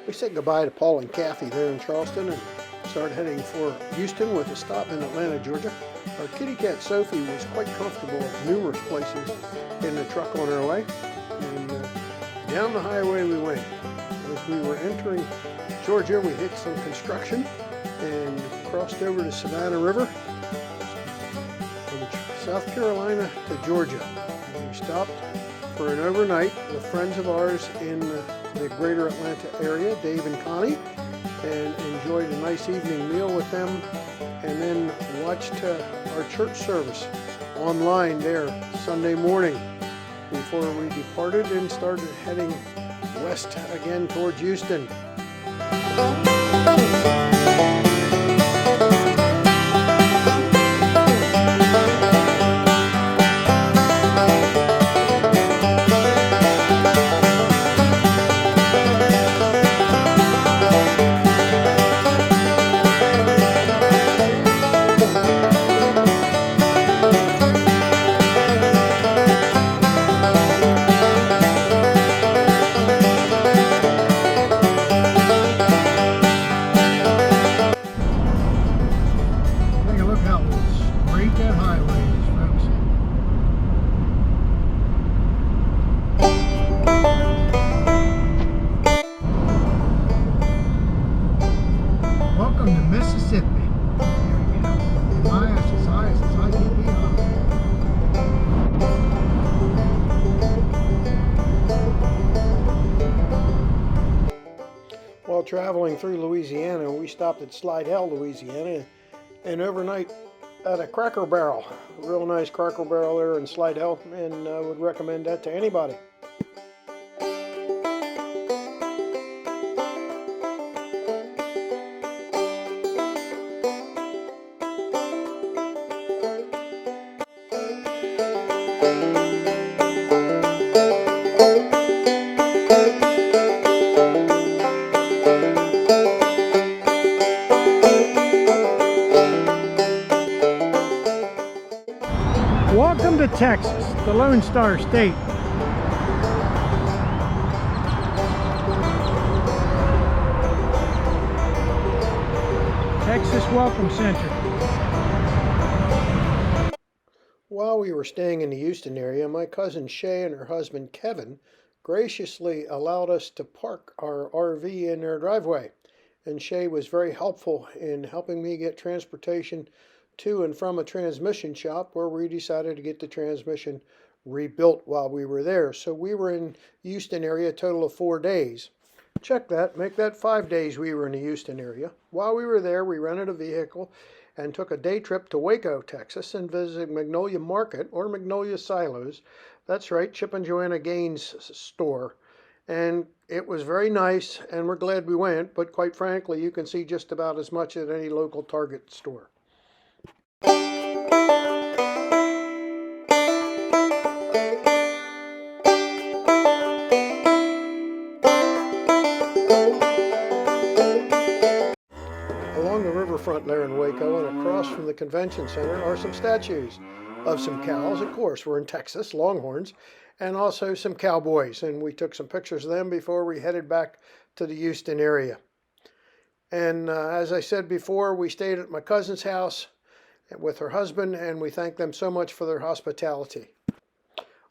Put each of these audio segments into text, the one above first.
We said goodbye to Paul and Kathy there in Charleston and started heading for Houston with a stop in Atlanta, Georgia. Our kitty cat Sophie was quite comfortable at numerous places in the truck on our way. And down the highway we went. As we were entering Georgia, we hit some construction and crossed over the Savannah River from South Carolina to Georgia. And we stopped for an overnight with friends of ours in the greater Atlanta area, Dave and Connie, and enjoyed a nice evening meal with them, and then watched our church service online there Sunday morning before we departed and started heading west again towards Houston. Welcome to Mississippi. While traveling through Louisiana, we stopped at Slidell, Louisiana, and overnight at a Cracker Barrel. A real nice Cracker Barrel there in Slidell, and I would recommend that to anybody. Welcome to Texas, the Lone Star State. Texas Welcome Center. While we were staying in the Houston area, my cousin Shay and her husband Kevin graciously allowed us to park our RV in their driveway. And Shay was very helpful in helping me get transportation to and from a transmission shop where we decided to get the transmission rebuilt while we were there. So we were in Houston area a total of 4 days. Check that, make that 5 days we were in the Houston area. While we were there, we rented a vehicle and took a day trip to Waco, Texas, and visited Magnolia Market, or Magnolia Silos. That's right, Chip and Joanna Gaines' store. And it was very nice, and we're glad we went, but quite frankly, you can see just about as much at any local Target store. Along the riverfront there in Waco and across from the convention center are some statues of some cows. Of course, we're in Texas, Longhorns, and also some cowboys. And we took some pictures of them before we headed back to the Houston area. And as I said before, we stayed at my cousin's house with her husband, and we thank them so much for their hospitality.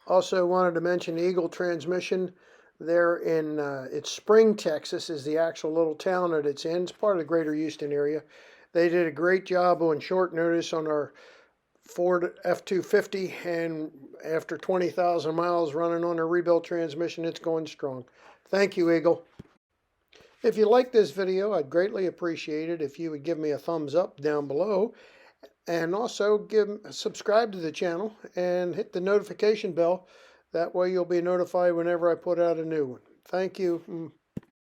Also wanted to mention Eagle Transmission there in it's Spring, Texas is the actual little town that it's in. It's part of the greater Houston area. They did a great job on short notice on our Ford F-250, and after 20,000 miles running on a rebuilt transmission, it's going strong. Thank you, Eagle. If you like this video, I'd greatly appreciate it if you would give me a thumbs up down below, and also subscribe to the channel and hit the notification bell. That way you'll be notified whenever I put out a new one. Thank you.